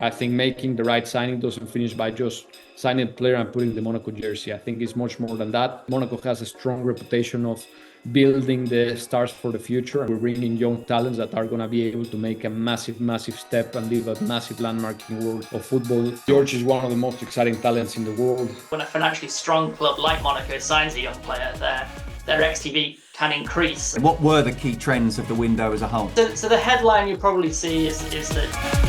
I think making the right signing doesn't finish by just signing a player and putting the Monaco jersey. I think it's much more than that. Monaco has a strong reputation of building the stars for the future. We're bringing young talents that are going to be able to make a massive, massive step and leave a massive landmark in the world of football. George is one of the most exciting talents in the world. When a financially strong club like Monaco signs a young player, their XTV can increase. What were the key trends of the window as a whole? So the headline you probably see is that...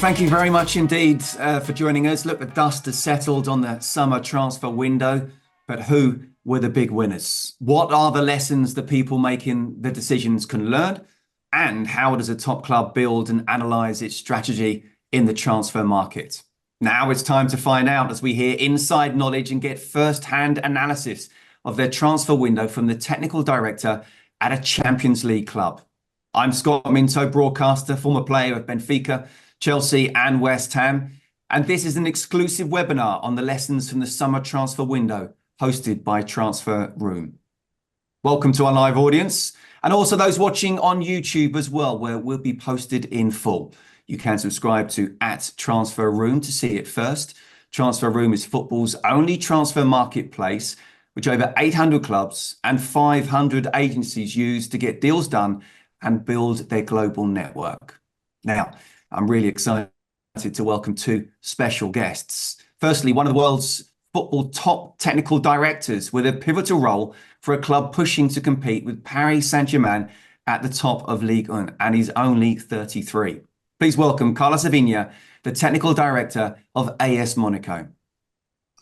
Thank you very much indeed for joining us. Look, the dust has settled on the summer transfer window, but who were the big winners? What are the lessons that people making the decisions can learn? And how does a top club build and analyse its strategy in the transfer market? Now it's time to find out as we hear inside knowledge and get first-hand analysis of their transfer window from the technical director at a Champions League club. I'm Scott Minto, broadcaster, former player of Benfica, Chelsea and West Ham. And this is an exclusive webinar on the lessons from the summer transfer window hosted by TransferRoom. Welcome to our live audience and also those watching on YouTube as well, where we'll be posted in full. You can subscribe to @TransferRoom to see it first. TransferRoom is football's only transfer marketplace, which over 800 clubs and 500 agencies use to get deals done and build their global network. Now, I'm really excited to welcome two special guests. Firstly, one of the world's football top technical directors with a pivotal role for a club pushing to compete with Paris-St-Germain at the top of Ligue 1, and he's only 33. Please welcome Carlos Aviña, the technical director of AS Monaco.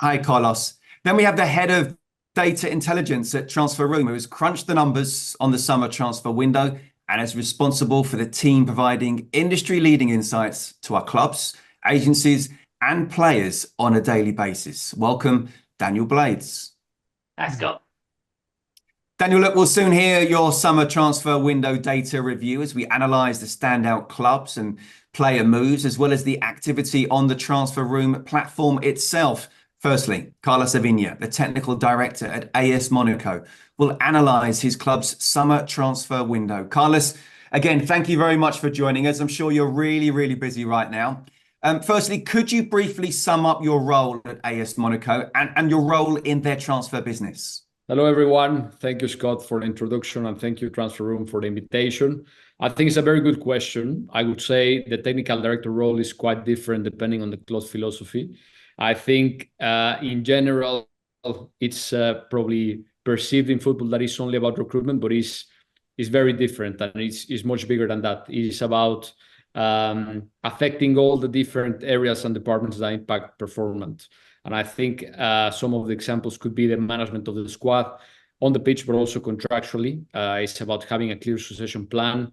Hi, Carlos. Then we have the head of data intelligence at TransferRoom, who has crunched the numbers on the summer transfer window and is responsible for the team providing industry-leading insights to our clubs, agencies, and players on a daily basis. Welcome, Daniel Blades. Thanks, Scott. Daniel, look, we'll soon hear your summer transfer window data review as we analyse the standout clubs and player moves, as well as the activity on the TransferRoom platform itself. Firstly, Carlos Aviña, the technical director at AS Monaco, will analyse his club's summer transfer window. Carlos, again, thank you very much for joining us. I'm sure you're really, really busy right now. Firstly, could you briefly sum up your role at AS Monaco and your role in their transfer business? Hello, everyone. Thank you, Scott, for the introduction, and thank you, TransferRoom, for the invitation. I think it's a very good question. I would say the technical director role is quite different depending on the club's philosophy. I think in general, it's probably perceived in football that it's only about recruitment, but it's very different, and it's much bigger than that. It's about affecting all the different areas and departments that impact performance. And I think some of the examples could be the management of the squad on the pitch, but also contractually. It's about having a clear succession plan,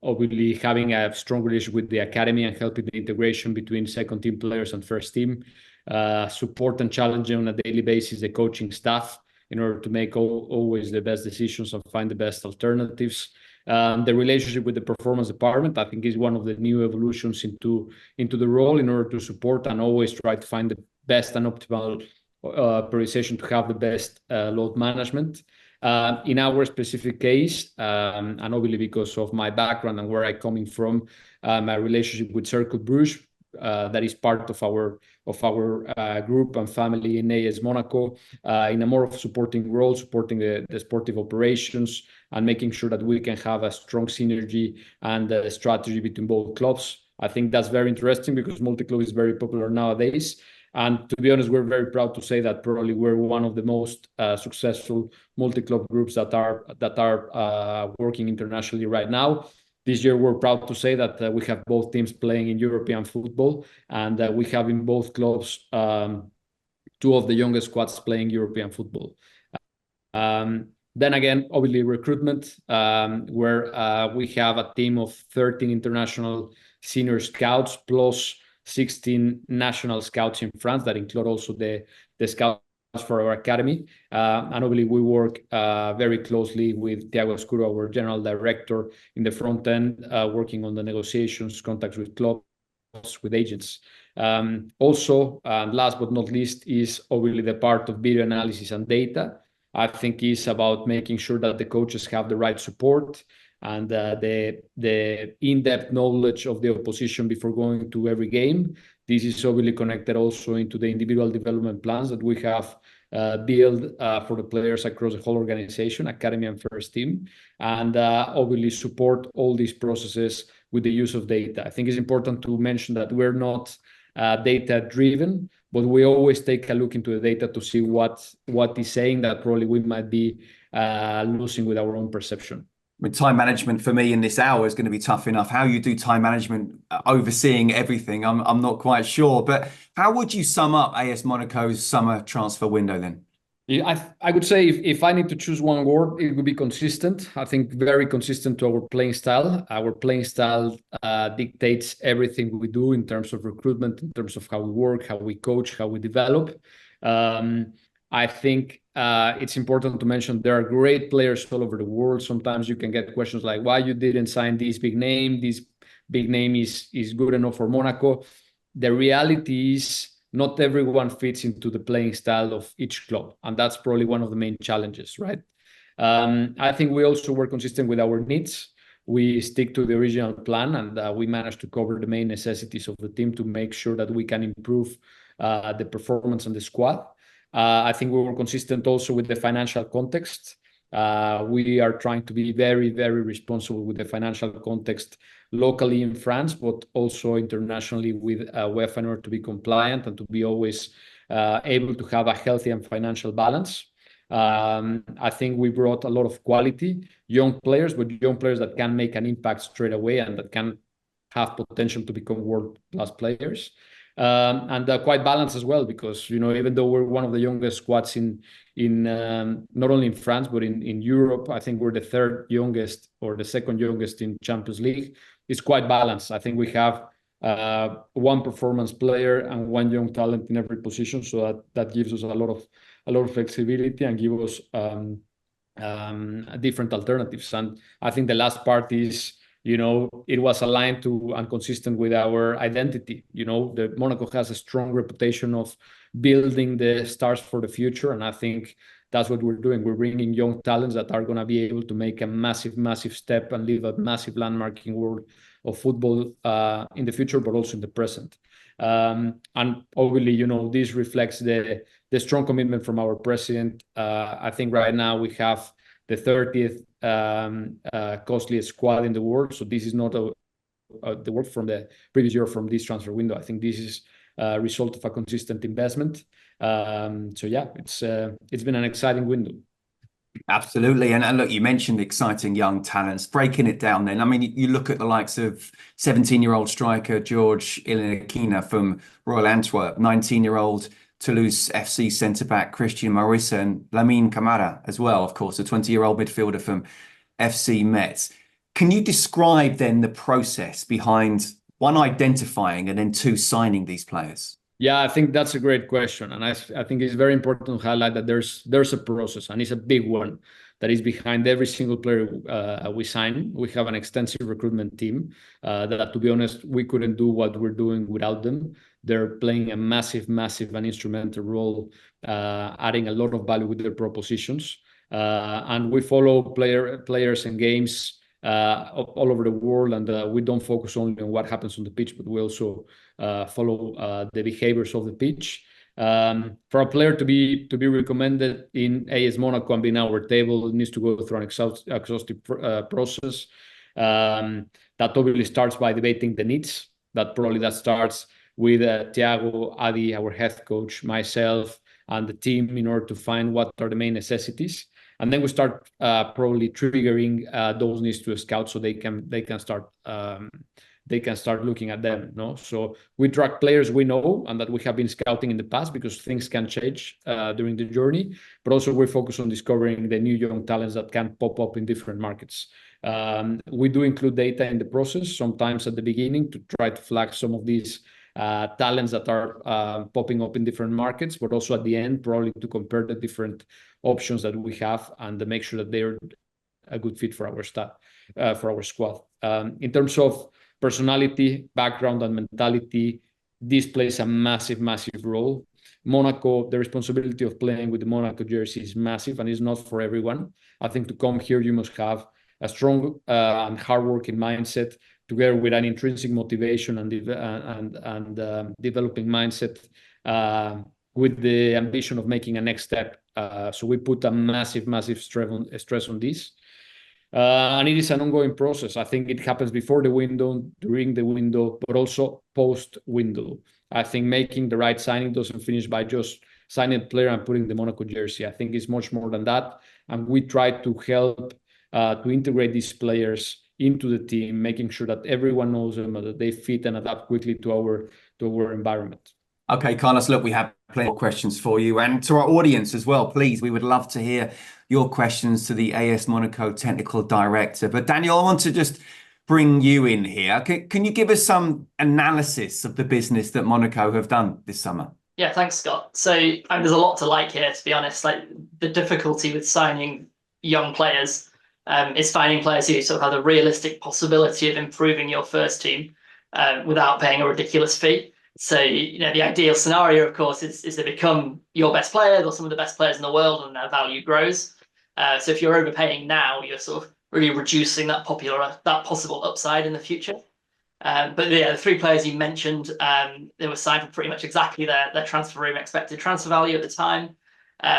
obviously having a strong relationship with the academy and helping the integration between second team players and first team, support and challenge on a daily basis the coaching staff in order to make always the best decisions and find the best alternatives. The relationship with the performance department, I think, is one of the new evolutions into the role in order to support and always try to find the best and optimal prioritization to have the best load management. In our specific case, and obviously because of my background and where I'm coming from, my relationship with Cercle Bruges, that is part of our group and family in AS Monaco, in a more of supporting role, supporting the sportive operations and making sure that we can have a strong synergy and a strategy between both clubs. I think that's very interesting because multi-club is very popular nowadays. And to be honest, we're very proud to say that probably we're one of the most successful multi-club groups that are working internationally right now. This year, we're proud to say that we have both teams playing in European football, and we have in both clubs two of the youngest squads playing European football. Then again, obviously recruitment, where we have a team of 13 international senior scouts plus 16 national scouts in France that include also the scouts for our academy. And obviously we work very closely with Thiago Escuro, our general director, in the front end, working on the negotiations, contacts with clubs, with agents. Also, last but not least, is obviously the part of video analysis and data. I think is about making sure that the coaches have the right support, and the in-depth knowledge of the opposition before going to every game. This is obviously connected also into the individual development plans that we have built for the players across the whole organization, academy and first team, and obviously support all these processes with the use of data. I think it's important to mention that we're not data driven, but we always take a look into the data to see what is saying that probably we might be losing with our own perception. With time management for me in this hour is going to be tough enough. How you do time management, overseeing everything, I'm not quite sure. But how would you sum up AS Monaco's summer transfer window then? Yeah, I would say if I need to choose one word, it would be consistent. I think very consistent to our playing style. Our playing style dictates everything we do in terms of recruitment, in terms of how we work, how we coach, how we develop. I think it's important to mention there are great players all over the world. Sometimes you can get questions like, why you didn't sign this big name? This big name is good enough for Monaco. The reality is not everyone fits into the playing style of each club. And that's probably one of the main challenges, right? I think we also were consistent with our needs. We stick to the original plan, and we managed to cover the main necessities of the team to make sure that we can improve the performance on the squad. I think we were consistent also with the financial context. We are trying to be very, very responsible with the financial context locally in France, but also internationally with UEFA in order to be compliant and to be always able to have a healthy and financial balance. I think we brought a lot of quality, young players, but young players that can make an impact straight away and that can have potential to become world-class players. And quite balanced as well, because even though we're one of the youngest squads in not only in France but in Europe, I think we're the third youngest or the second youngest in Champions League. It's quite balanced. I think we have one performance player and one young talent in every position, so that gives us a lot of flexibility and gives us different alternatives. And I think the last part is, it was aligned to and consistent with our identity. The Monaco has a strong reputation of building the stars for the future, and I think that's what we're doing. We're bringing young talents that are going to be able to make a massive step and leave a massive landmark in world of football in the future, but also in the present. And obviously, this reflects the strong commitment from our president. I think right now we have the 30th costliest squad in the world. So this is not the work from the previous year from this transfer window. I think this is a result of a consistent investment. So yeah, it's been an exciting window. Absolutely. And look, you mentioned exciting young talents. Breaking it down then, I mean, you look at the likes of 17-year-old striker George Ilenikhena from Royal Antwerp, 19-year-old Toulouse FC centre-back Christian Maurice, and Lamine Camara as well, of course, a 20-year-old midfielder from FC Metz. Can you describe then the process behind, one, identifying and then two, signing these players? Yeah, I think that's a great question. And I think it's very important to highlight that there's a process, and it's a big one, that is behind every single player we sign. We have an extensive recruitment team that, to be honest, we couldn't do what we're doing without them. They're playing a massive and instrumental role, adding a lot of value with their propositions. And we follow players and games all over the world, and we don't focus only on what happens on the pitch, but we also follow the behaviors of the pitch. For a player to be recommended in AS Monaco and be in our table, it needs to go through an exhaustive process. That obviously starts by debating the needs. That starts with Thiago, Adi, our head coach, myself, and the team in order to find what are the main necessities. And then we start probably triggering those needs to a scout so they can start looking at them. So we track players we know and that we have been scouting in the past, because things can change during the journey. But also we focus on discovering the new young talents that can pop up in different markets. We do include data in the process, sometimes at the beginning, to try to flag some of these talents that are popping up in different markets, but also at the end, probably to compare the different options that we have and to make sure that they're a good fit for our squad. In terms of personality, background, and mentality, this plays a massive role. Monaco, the responsibility of playing with the Monaco jersey is massive, and it's not for everyone. I think to come here, you must have a strong and hardworking mindset, together with an intrinsic motivation and developing mindset, with the ambition of making a next step. So we put a massive stress on this. And it is an ongoing process. I think it happens before the window, during the window, but also post-window. I think making the right signing doesn't finish by just signing a player and putting the Monaco jersey. I think it's much more than that. And we try to help to integrate these players into the team, making sure that everyone knows them, that they fit and adapt quickly to our environment. Okay, Carlos, look, we have plenty of questions for you, and to our audience as well. Please, we would love to hear your questions to the AS Monaco technical director. But Daniel, I want to just bring you in here. Can you give us some analysis of the business that Monaco have done this summer? Yeah, thanks, Scott. So there's a lot to like here, to be honest. Like, the difficulty with signing young players is finding players who sort of have the realistic possibility of improving your first team without paying a ridiculous fee. So, you know, the ideal scenario, of course, is they become your best players or some of the best players in the world, and their value grows. So if you're overpaying now, you're sort of really reducing that possible upside in the future. But yeah, the 3 players you mentioned, they were signed for pretty much exactly their TransferRoom expected transfer value at the time.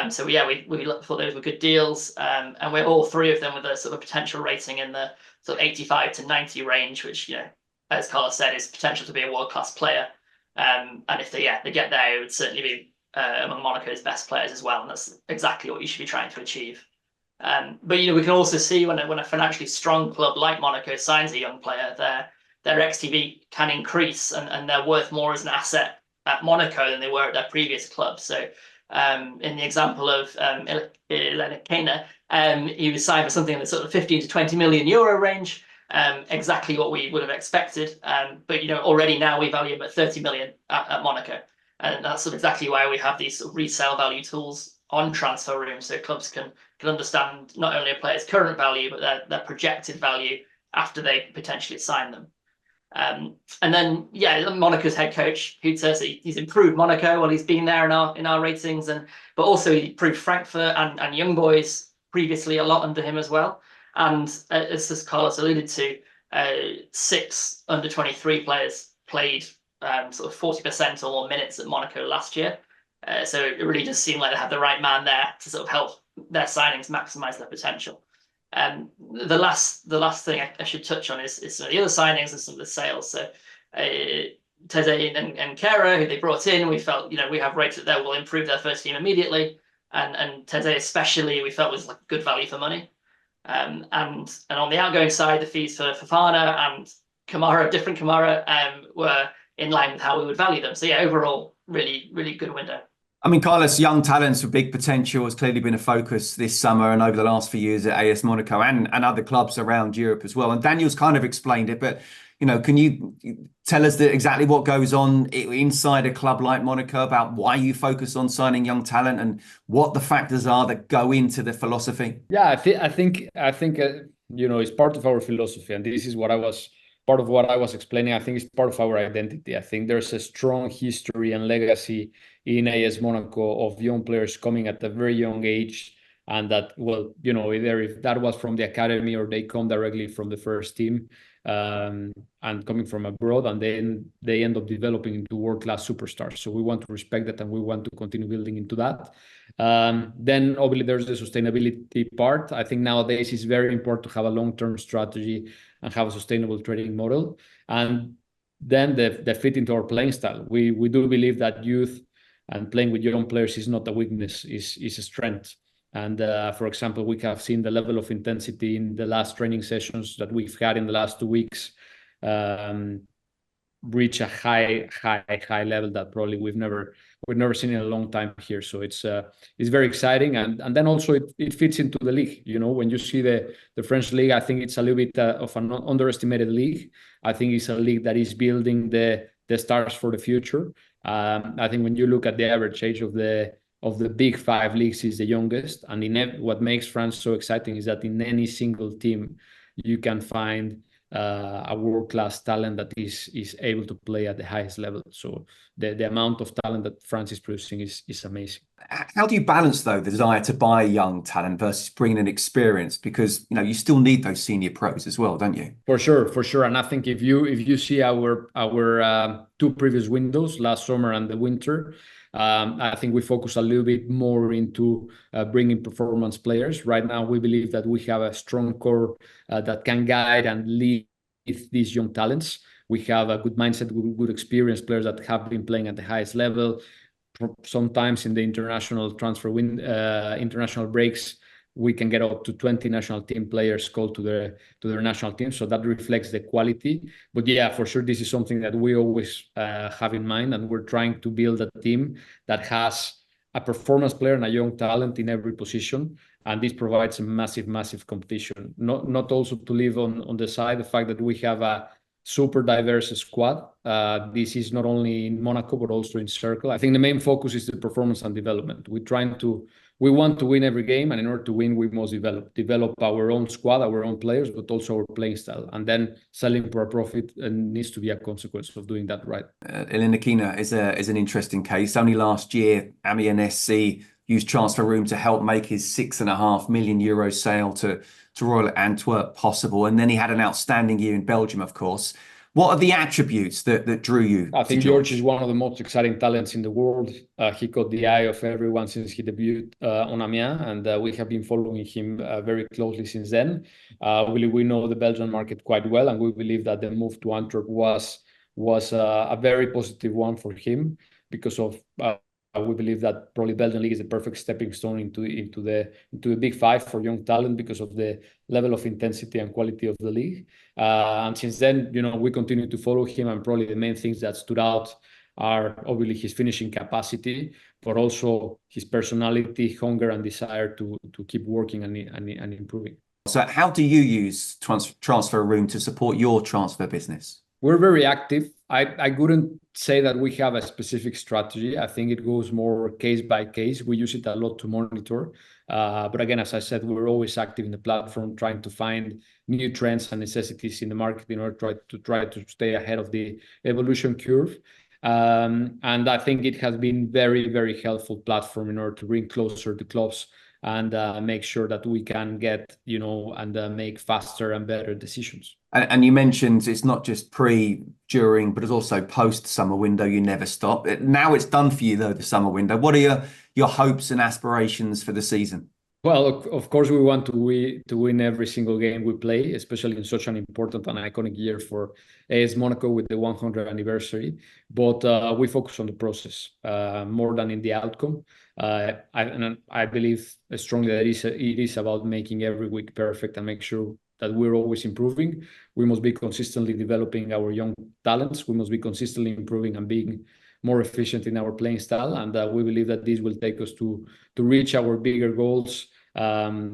So yeah, we thought those were good deals. And we're all 3 of them with a sort of potential rating in the sort of 85 to 90 range, which, you know, as Carlos said, is potential to be a world-class player. And if they get there, it would certainly be among Monaco's best players as well, and that's exactly what you should be trying to achieve. But, you know, we can also see when a financially strong club like Monaco signs a young player, their XTV can increase, and they're worth more as an asset at Monaco than they were at their previous club. So in the example of Ilenikhena, he was signed for something in the sort of 15 to 20 million euro range. Exactly what we would have expected, but, you know, already now we value him at 30 million at Monaco, and that's sort of exactly why we have these sort of resale value tools on TransferRoom, so clubs can understand not only a player's current value, but their projected value after they potentially sign them. And then, yeah, Monaco's head coach Hutter, so he's improved Monaco while he's been there in our ratings, but also he improved Frankfurt and Young Boys previously a lot under him as well. And as Carlos alluded to, 6 under-23 players played sort of 40% or more minutes at Monaco last year. So it really does seem like they have the right man there to sort of help their signings maximise their potential. The last thing I should touch on is some of the other signings and some of the sales. So Teze and Kera, who they brought in, we felt, you know, we have rated that will improve their first team immediately. And Teze especially, we felt was like good value for money. And on the outgoing side, the fees for Fofana and Kamara, different Kamara, were in line with how we would value them. So yeah, overall, really, really good window. I mean, Carlos, young talents with big potential has clearly been a focus this summer and over the last few years at AS Monaco and other clubs around Europe as well. And Daniel's kind of explained it, but, you know, can you tell us exactly what goes on inside a club like Monaco about why you focus on signing young talent and what the factors are that go into the philosophy? Yeah, I think you know, it's part of our philosophy, and this is part of what I was explaining. I think it's part of our identity. I think there's a strong history and legacy in AS Monaco of young players coming at a very young age, and that, well, you know, either if that was from the academy or they come directly from the first team, and coming from abroad, and then they end up developing into world-class superstars. So we want to respect that, and we want to continue building into that. Then obviously there's the sustainability part. I think nowadays it's very important to have a long-term strategy and have a sustainable trading model. And then the fit into our playing style. We do believe that youth and playing with young players is not a weakness, is a strength. And for example, we have seen the level of intensity in the last training sessions that we've had in the last 2 weeks reach a high level that probably we've never seen in a long time here. So it's very exciting, and then also it fits into the league. You know, when you see the French league, I think it's a little bit of an underestimated league. I think it's a league that is building the stars for the future. I think when you look at the average age of the big 5 leagues, is the youngest, and what makes France so exciting is that in any single team you can find a world-class talent that is able to play at the highest level. So the amount of talent that France is producing is amazing. How do you balance, though, the desire to buy young talent versus bringing in experience? Because, you know, you still need those senior pros as well, don't you? For sure. And I think if you see our two previous windows, last summer and the winter, I think we focus a little bit more into bringing performance players. Right now, we believe that we have a strong core that can guide and lead these young talents. We have a good mindset, good experienced players that have been playing at the highest level. Sometimes in the international international breaks, we can get up to 20 national team players called to their national team. So that reflects the quality. But yeah, for sure, this is something that we always have in mind, and we're trying to build a team that has a performance player and a young talent in every position. And this provides a massive competition. Not also to leave on the side the fact that we have a super diverse squad. This is not only in Monaco, but also in Circle. I think the main focus is the performance and development. We want to win every game, and in order to win, we must develop our own squad, our own players, but also our playing style. And then selling for a profit needs to be a consequence of doing that right. Ilenikhena is an interesting case. Only last year, Aviña SC used TransferRoom to help make his €6.5 million sale to Royal Antwerp possible. And then he had an outstanding year in Belgium, of course. What are the attributes that drew you? I think George is one of the most exciting talents in the world. He caught the eye of everyone since he debuted on Amiens, and we have been following him very closely since then. We know the Belgian market quite well, and we believe that the move to Antwerp was a very positive one for him because of we believe that probably Belgian league is the perfect stepping stone into the big five for young talent because of the level of intensity and quality of the league. And since then, we continue to follow him, and probably the main things that stood out are obviously his finishing capacity, but also his personality, hunger, and desire to keep working and improving. So how do you use TransferRoom to support your transfer business? We're very active. I wouldn't say that we have a specific strategy. I think it goes more case by case. We use it a lot to monitor. But again, as I said, we're always active in the platform, trying to find new trends and necessities in the market in order to try to stay ahead of the evolution curve. And I think it has been very helpful platform in order to bring closer the clubs and make sure that we can get, and make faster and better decisions. And you mentioned it's not just pre, during, but it's also post summer window. You never stop. Now it's done for you, though, the summer window. What are your hopes and aspirations for the season? Well, of course, we want to win every single game we play, especially in such an important and iconic year for AS Monaco with the 100th anniversary. But we focus on the process more than in the outcome. I believe strongly that it is about making every week perfect and make sure that we're always improving. We must be consistently developing our young talents. We must be consistently improving and being more efficient in our playing style. And we believe that this will take us to reach our bigger goals,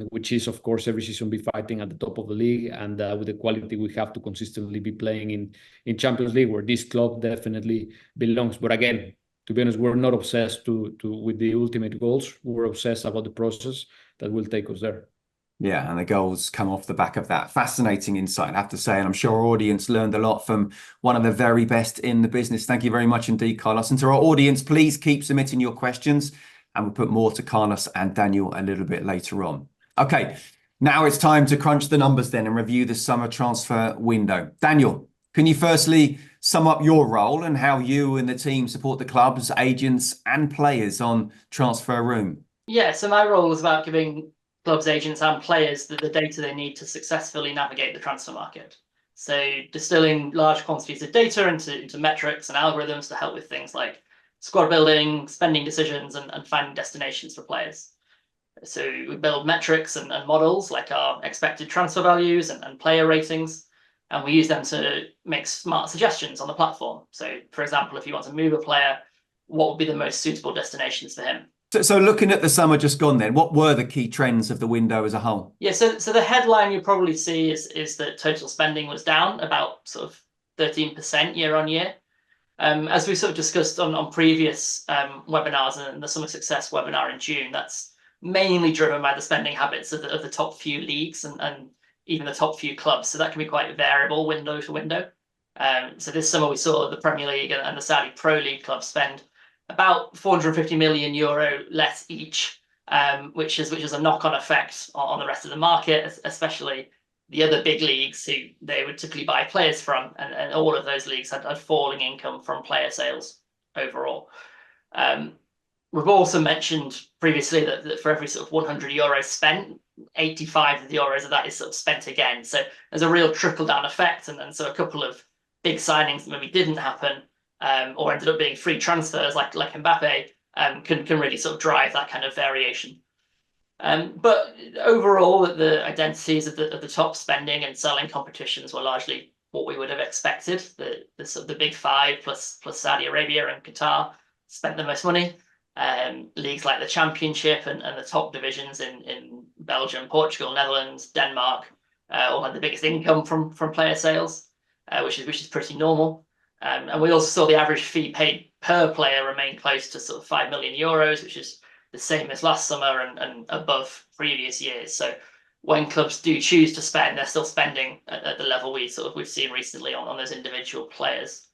which is, of course, every season be fighting at the top of the league and with the quality we have to consistently be playing in Champions League, where this club definitely belongs. But again, to be honest, we're not obsessed with the ultimate goals. We're obsessed about the process that will take us there. Yeah, and the goals come off the back of that. Fascinating insight, I have to say. And I'm sure our audience learned a lot from one of the very best in the business. Thank you very much indeed, Carlos. And to our audience, please keep submitting your questions, and we'll put more to Carlos and Daniel a little bit later on. Okay, now it's time to crunch the numbers then and review the summer transfer window. Daniel, can you firstly sum up your role and how you and the team support the clubs, agents and players on TransferRoom? Yeah, so my role is about giving clubs, agents and players the data they need to successfully navigate the transfer market. So distilling large quantities of data into metrics and algorithms to help with things like squad building, spending decisions, and finding destinations for players. So we build metrics and models like our expected transfer values and player ratings, and we use them to make smart suggestions on the platform. So, for example, if you want to move a player, what would be the most suitable destinations for him? So looking at the summer just gone then, what were the key trends of the window as a whole? Yeah, so the headline you probably see is that total spending was down about sort of 13% year on year. As we sort of discussed on previous webinars and the Summer Success webinar in June, that's mainly driven by the spending habits of the top few leagues and even the top few clubs. So that can be quite variable window to window. So this summer we saw the Premier League and the Saudi Pro League clubs spend about 450 million euro less each, which is a knock-on effect on the rest of the market, especially the other big leagues who they would typically buy players from, and all of those leagues had falling income from player sales overall. We've also mentioned previously that for every sort of 100 euros spent, 85 of the euros of that is sort of spent again. So there's a real trickle-down effect, and so a couple of big signings that maybe didn't happen or ended up being free transfers like Mbappe can really sort of drive that kind of variation. But overall, the identities of the top spending and selling competitions were largely what we would have expected. The sort of the big five plus Saudi Arabia and Qatar spent the most money. Leagues like the Championship and the top divisions in Belgium, Portugal, Netherlands, Denmark all had the biggest income from player sales, which is pretty normal. And we also saw the average fee paid per player remain close to sort of 5 million euros, which is the same as last summer and above previous years. So when clubs do choose to spend, they're still spending at the level we've seen recently on those individual players.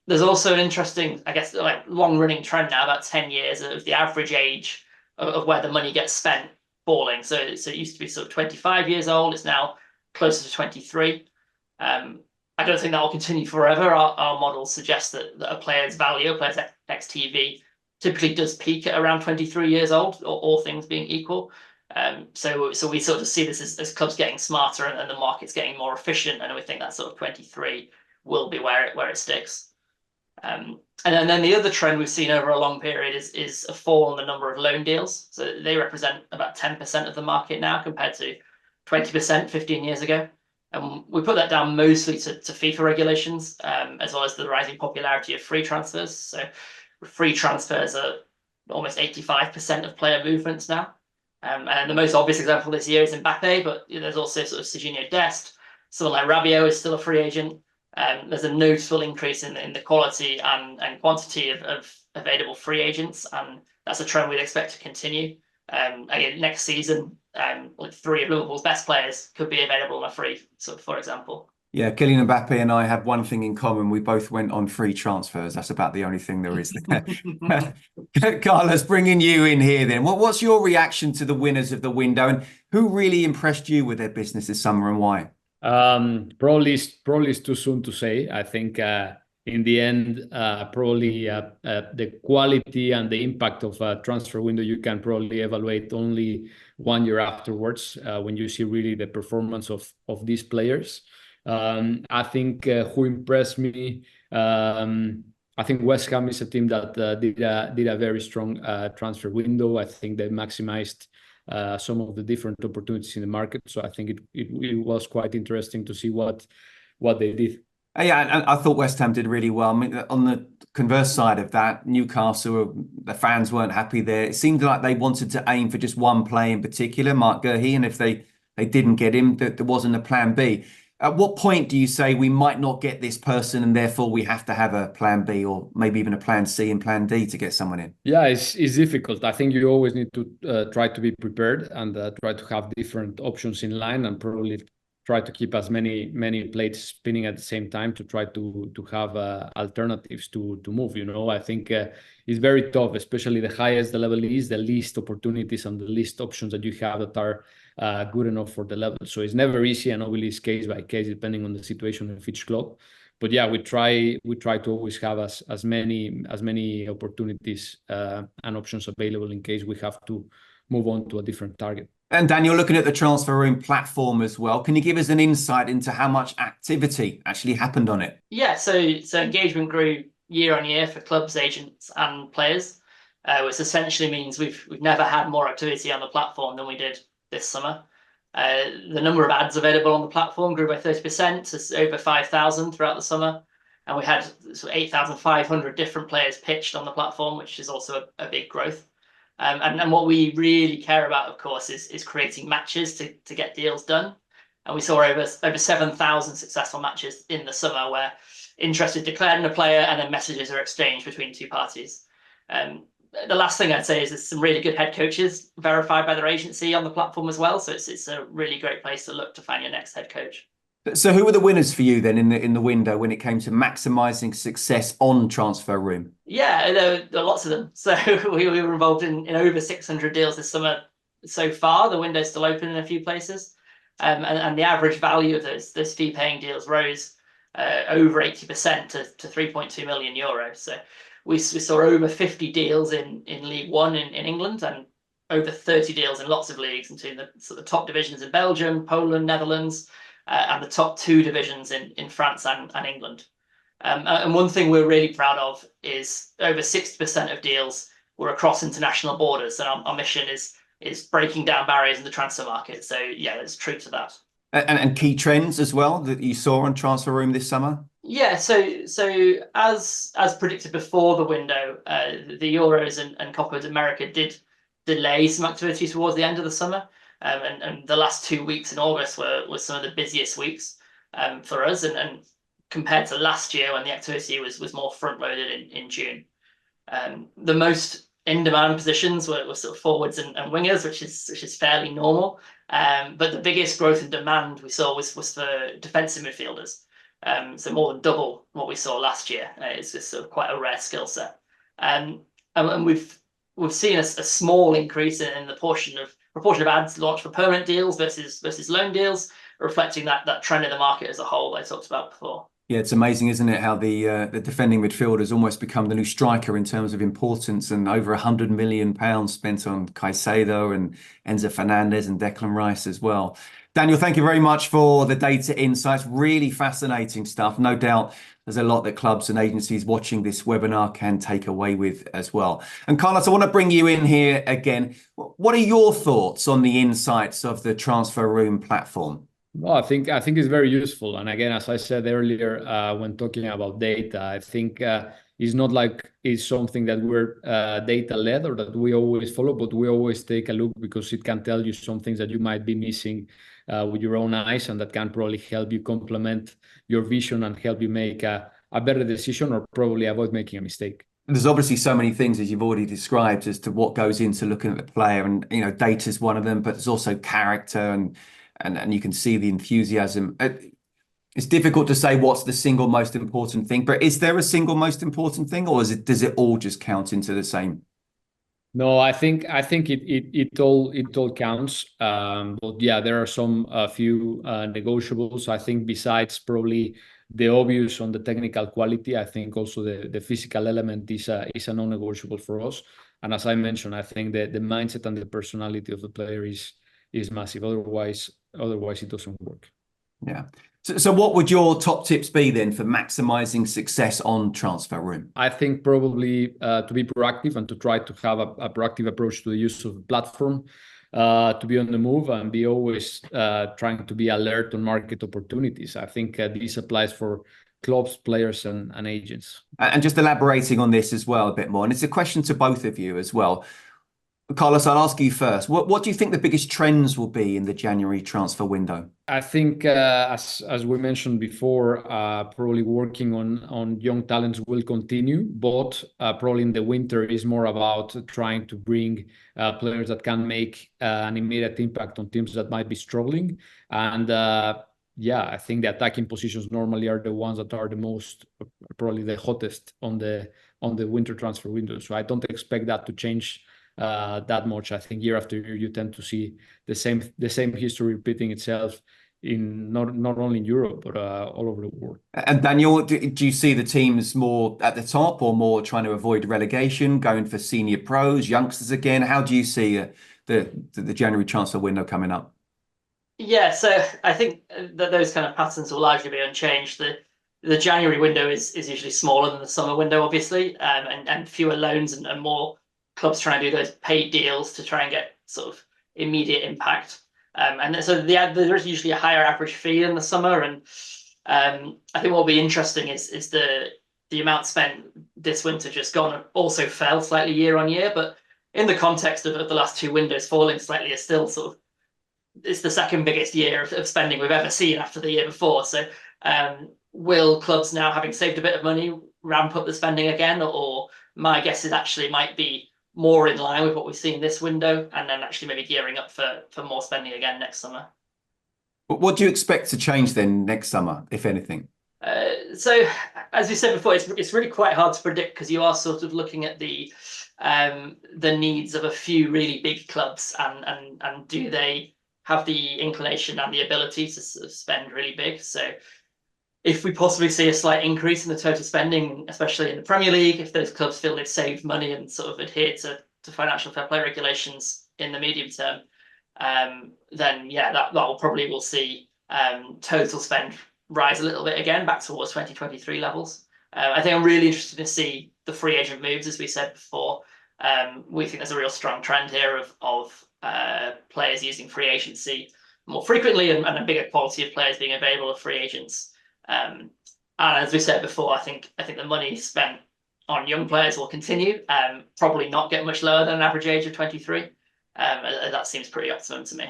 There's also an interesting, I guess, like long-running trend now, about 10 years of the average age of where the money gets spent falling. So it used to be sort of 25 years old. It's now closer to 23. I don't think that will continue forever. Our models suggest that a player's value, a player's XTV, typically does peak at around 23 years old, all things being equal. So we sort of see this as clubs getting smarter and the market's getting more efficient, and we think that sort of 23 will be where it sticks. And then the other trend we've seen over a long period is a fall in the number of loan deals. So they represent about 10% of the market now compared to 20% 15 years ago. And we put that down mostly to FIFA regulations, as well as the rising popularity of free transfers. So free transfers are almost 85% of player movements now. And the most obvious example this year is Mbappe, but there's also sort of Serginho Dest. Someone like Rabiot is still a free agent. There's a noticeable increase in the quality and quantity of available free agents, and that's a trend we'd expect to continue. Again, next season, like 3 of Liverpool's best players could be available on a free, so for example. Yeah, Kylian Mbappe and I have one thing in common. We both went on free transfers. That's about the only thing there is there. Carlos, bringing you in here then. What's your reaction to the winners of the window, and who really impressed you with their business this summer and why? Probably it's too soon to say. I think in the end, probably the quality and the impact of a transfer window you can probably evaluate only 1 year afterwards when you see really the performance of these players. I think who impressed me, I think West Ham is a team that did a very strong transfer window. I think they maximized some of the different opportunities in the market. So I think it was quite interesting to see what they did. Yeah, and I thought West Ham did really well. I mean, on the converse side of that, Newcastle, the fans weren't happy there. It seemed like they wanted to aim for just one player in particular, Mark Guehi, and if they didn't get him, there wasn't a plan B. At what point do you say we might not get this person and therefore we have to have a plan B or maybe even a plan C and plan D to get someone in? Yeah, it's difficult. I think you always need to try to be prepared and try to have different options in line, and probably try to keep as many plates spinning at the same time to try to have alternatives to move. I think it's very tough, especially the highest the level is, the least opportunities and the least options that you have that are good enough for the level. So it's never easy, and obviously it's case by case depending on the situation of each club. But yeah, we try to always have as many opportunities and options available in case we have to move on to a different target. And Daniel, looking at the TransferRoom platform as well, can you give us an insight into how much activity actually happened on it? Yeah, so engagement grew year on year for clubs, agents, and players, which essentially means we've never had more activity on the platform than we did this summer. The number of ads available on the platform grew by 30% to over 5,000 throughout the summer, and we had sort of 8,500 different players pitched on the platform, which is also a big growth. And what we really care about, of course, is creating matches to get deals done. And we saw over 7,000 successful matches in the summer where interest is declared in a player and then messages are exchanged between two parties. the last thing I'd say is there's some really good head coaches verified by their agency on the platform as well. So it's a really great place to look to find your next head coach. So who were the winners for you then in the window when it came to maximizing success on TransferRoom? Yeah, there are lots of them. So we were involved in over 600 deals this summer so far. The window's still open in a few places. And the average value of those fee-paying deals rose over 80% to 3.2 million euros. So we saw over 50 deals in League One in England, and over 30 deals in lots of leagues, including the top divisions in Belgium, Poland, Netherlands, and the top 2 divisions in France and England. And one thing we're really proud of is over 60% of deals were across international borders, and our mission is breaking down barriers in the transfer market. So yeah, it's true to that. And key trends as well that you saw on TransferRoom this summer? Yeah, so as predicted before the window, the Euros and Copa America did delay some activity towards the end of the summer. And the last 2 weeks in August were some of the busiest weeks for us, and compared to last year when the activity was more front-loaded in June. The most in-demand positions were sort of forwards and wingers, which is fairly normal. But the biggest growth in demand we saw was for defensive midfielders. So more than double what we saw last year. It's just sort of quite a rare skill set. And we've seen a small increase in the proportion of ads launched for permanent deals versus loan deals, reflecting that trend in the market as a whole I talked about before. Yeah, it's amazing, isn't it, how the defending midfielder has almost become the new striker in terms of importance, and over £100 million spent on Caicedo and Enzo Fernandez and Declan Rice as well. Daniel, thank you very much for the data insights. Really fascinating stuff. No doubt there's a lot that clubs and agencies watching this webinar can take away with as well. And Carlos, I want to bring you in here again. What are your thoughts on the insights of the TransferRoom platform? Well, I think it's very useful. And again, as I said earlier, when talking about data, I think it's not like it's something that we're data-led or that we always follow, but we always take a look because it can tell you some things that you might be missing with your own eyes, and that can probably help you complement your vision and help you make a better decision, or probably avoid making a mistake. There's obviously so many things, as you've already described, as to what goes into looking at the player, and data is one of them, but there's also character and you can see the enthusiasm. It's difficult to say what's the single most important thing, but is there a single most important thing, or does it all just count into the same? No, I think it all counts. But yeah, there are a few negotiables. I think besides probably the obvious on the technical quality, I think also the physical element is a non-negotiable for us. And as I mentioned, I think the mindset and the personality of the player is massive. Otherwise it doesn't work. Yeah. So what would your top tips be then for maximizing success on TransferRoom? I think probably to be proactive and to try to have a proactive approach to the use of the platform, to be on the move and be always trying to be alert on market opportunities. I think this applies for clubs, players and agents. And just elaborating on this as well a bit more, and it's a question to both of you as well. Carlos, I'll ask you first. What do you think the biggest trends will be in the January transfer window? I think, as we mentioned before, probably working on young talents will continue, but probably in the winter is more about trying to bring players that can make an immediate impact on teams that might be struggling. And yeah, I think the attacking positions normally are the ones that are the most, probably the hottest on the winter transfer window. So I don't expect that to change that much. I think year after year you tend to see the same history repeating itself in not only in Europe but all over the world. And Daniel, do you see the teams more at the top or more trying to avoid relegation, going for senior pros, youngsters again? How do you see the January transfer window coming up? Yeah, so I think that those kind of patterns will largely be unchanged. The January window is usually smaller than the summer window, obviously, and fewer loans and more clubs trying to do those paid deals to try and get sort of immediate impact. And so there is usually a higher average fee in the summer. And I think what will be interesting is the amount spent this winter just gone also fell slightly year on year. But in the context of the last two windows falling slightly is still sort of, it's the second biggest year of spending we've ever seen after the year before. So will clubs now, having saved a bit of money, ramp up the spending again? Or my guess is actually might be more in line with what we've seen this window, and then actually maybe gearing up for more spending again next summer. What do you expect to change then next summer, if anything? So, as we said before, it's really quite hard to predict because you are sort of looking at the needs of a few really big clubs, and do they have the inclination and the ability to sort of spend really big? So, if we possibly see a slight increase in the total spending, especially in the Premier League, if those clubs feel they've saved money and sort of adhere to financial fair play regulations in the medium term, then yeah, that we'll see total spend rise a little bit again back towards 2023 levels. I think I'm really interested to see the free agent moves, as we said before. We think there's a real strong trend here of players using free agency more frequently and a bigger quality of players being available as free agents. And as we said before, I think the money spent on young players will continue, probably not get much lower than an average age of 23. That seems pretty optimum to me.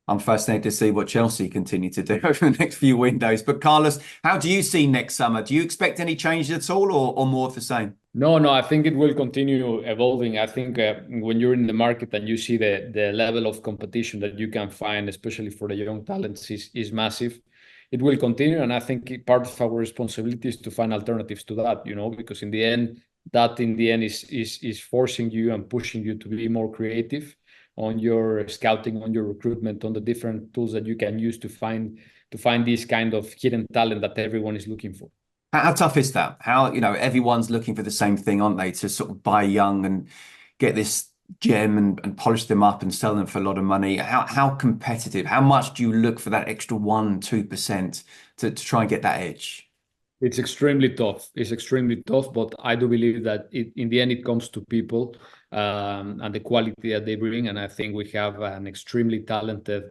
I'm fascinated to see what Chelsea continue to do over the next few windows. But Carlos, how do you see next summer? Do you expect any changes at all, or more of the same? No, I think it will continue evolving. I think when you're in the market and you see the level of competition that you can find, especially for the young talents, is massive. It will continue, and I think part of our responsibility is to find alternatives to that, because in the end is forcing you and pushing you to be more creative on your scouting, on your recruitment, on the different tools that you can use to find this kind of hidden talent that everyone is looking for. How tough is that? How, everyone's looking for the same thing, aren't they? To sort of buy young and get this gem and polish them up and sell them for a lot of money. How competitive, how much do you look for that extra 1-2% to try and get that edge? It's extremely tough. But I do believe that in the end it comes to people and the quality that they bring. And I think we have an extremely talented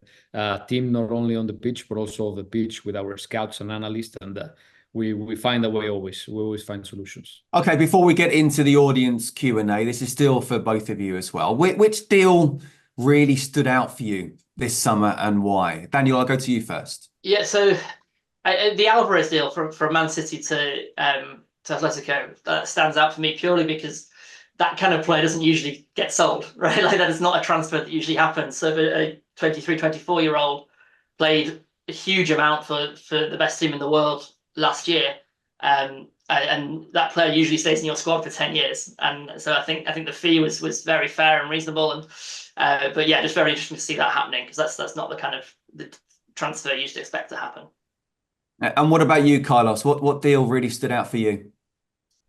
team, not only on the pitch, but also on the pitch with our scouts and analysts. And we find a way always. We always find solutions. Okay, before we get into the audience Q&A, this is still for both of you as well. Which deal really stood out for you this summer and why? Daniel, I'll go to you first. Yeah, so the Alvarez deal from Man City to Atletico stands out for me purely because that kind of player doesn't usually get sold, right? Like that is not a transfer that usually happens. So a 23, 24-year-old played a huge amount for the best team in the world last year, and that player usually stays in your squad for 10 years. And so I think the fee was very fair and reasonable. And but yeah, just very interesting to see that happening because that's not the kind of the transfer you usually expect to happen. And what about you, Carlos? What deal really stood out for you?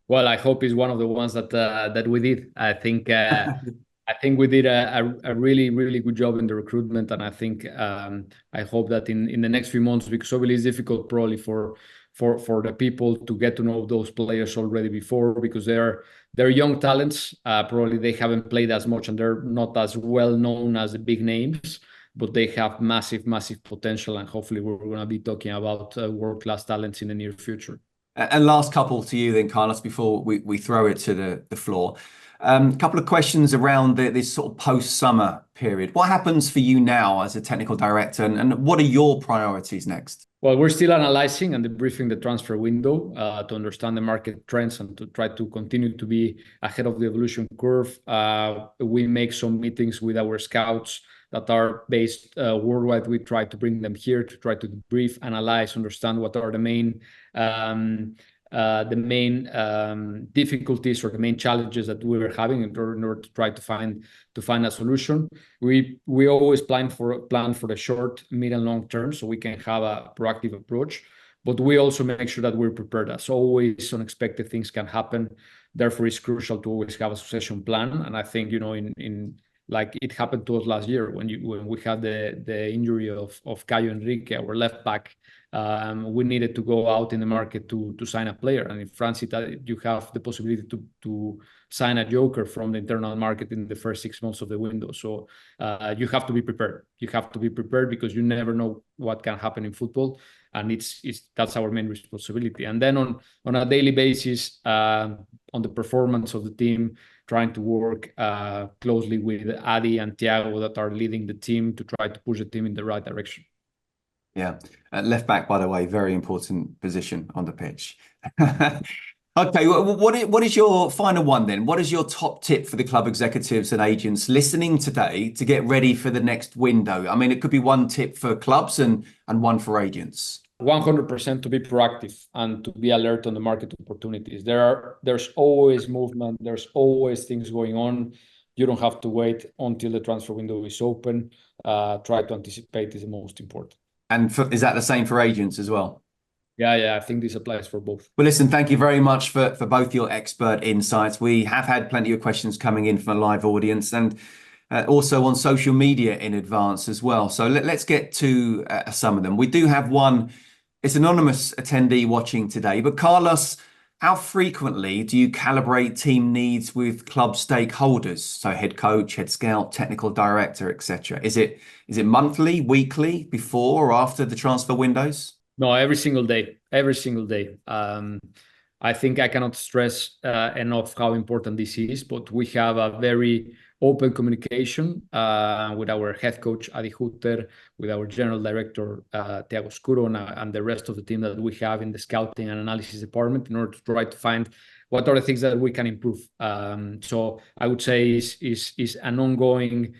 Well, I hope it's one of the ones that we did. I think we did a really, really good job in the recruitment, and I think I hope that in the next few months, because obviously it's difficult probably for the people to get to know those players already before, because they're young talents. Probably they haven't played as much and they're not as well known as the big names, but they have massive, massive potential, and hopefully we're going to be talking about world-class talents in the near future. And last couple to you then, Carlos, before we throw it to the floor. A couple of questions around this sort of post-summer period. What happens for you now as a technical director, and what are your priorities next? Well, we're still analyzing and debriefing the transfer window to understand the market trends and to try to continue to be ahead of the evolution curve. We make some meetings with our scouts that are based worldwide. We try to bring them here to try to debrief, analyze, understand what are the main difficulties or the main challenges that we were having in order to try to find a solution. We always plan for the short, mid, and long term, so we can have a proactive approach. But we also make sure that we're prepared. As always, unexpected things can happen. Therefore, it's crucial to always have a succession plan. And I think in like it happened to us last year when we had the injury of Caio Henrique, our left back. We needed to go out in the market to sign a player, and in France you have the possibility to sign a joker from the internal market in the first 6 months of the window. So you have to be prepared. You have to be prepared because you never know what can happen in football, and that's our main responsibility. And then on a daily basis, on the performance of the team, trying to work closely with Adi and Thiago that are leading the team to try to push the team in the right direction. Yeah, left back, by the way, very important position on the pitch. Okay, what is your final one then? What is your top tip for the club executives and agents listening today to get ready for the next window? I mean, it could be one tip for clubs and one for agents. 100% to be proactive and to be alert on the market opportunities. There's always movement. There's always things going on. You don't have to wait until the transfer window is open. Try to anticipate is the most important. And is that the same for agents as well? Yeah, I think this applies for both. Well, listen, thank you very much for both your expert insights. We have had plenty of questions coming in from a live audience and also on social media in advance as well. So let's get to some of them. We do have one. It's an anonymous attendee watching today, but Carlos, how frequently do you calibrate team needs with club stakeholders? So head coach, head scout, technical director, etc. Is it monthly, weekly, before or after the transfer windows? No, every single day. I think I cannot stress enough how important this is, but we have a very open communication with our head coach, Adi Hutter, with our general director, Thiago Scuro, and the rest of the team that we have in the scouting and analysis department in order to try to find what are the things that we can improve. So I would say is an ongoing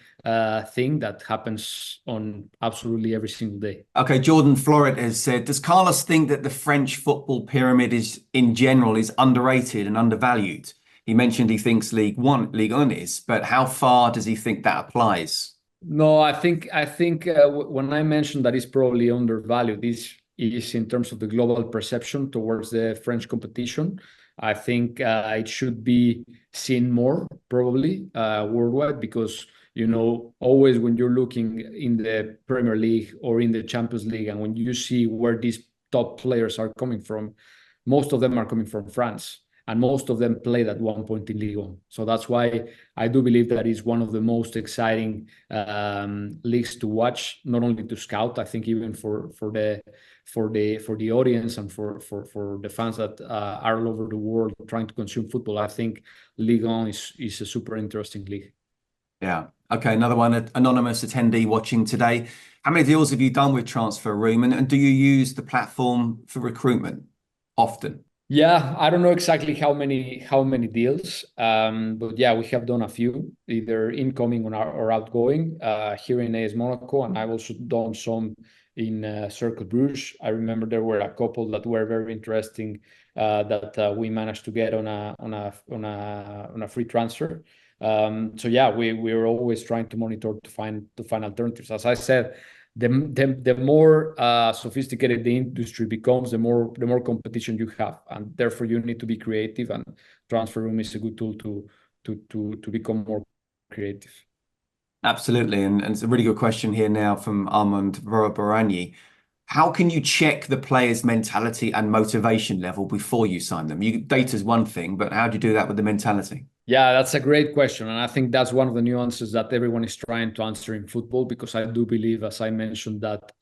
thing that happens on absolutely every single day. Okay, Jordan Floret has said, does Carlos think that the French football pyramid in general is underrated and undervalued? He mentioned he thinks Ligue 1 is, but how far does he think that applies? No, I think when I mentioned that it's probably undervalued, this is in terms of the global perception towards the French competition. I think it should be seen more probably worldwide because, you know, always when you're looking in the Premier League or in the Champions League and when you see where these top players are coming from, most of them are coming from France. And most of them played at one point in Ligue 1. So that's why I do believe that is one of the most exciting leagues to watch, not only to scout, I think even for the audience and for the fans that are all over the world trying to consume football. I think Ligue 1 is a super interesting league. Yeah. Okay, another one, an anonymous attendee watching today. How many deals have you done with TransferRoom and do you use the platform for recruitment often? Yeah, I don't know exactly how many deals, but yeah, we have done a few, either incoming or outgoing here in AS Monaco, and I've also done some in Cercle Bruges. I remember there were a couple that were very interesting that we managed to get on a free transfer. So yeah, we're always trying to monitor to find alternatives. As I said, the more sophisticated the industry becomes, the more competition you have, and therefore you need to be creative. And TransferRoom is a good tool to become more creative. Absolutely, and it's a really good question here now from Armand Barani. How can you check the player's mentality and motivation level before you sign them? Data's one thing, but how do you do that with the mentality? Yeah, that's a great question. And I think that's one of the nuances that everyone is trying to answer in football, because I do believe, as I mentioned, that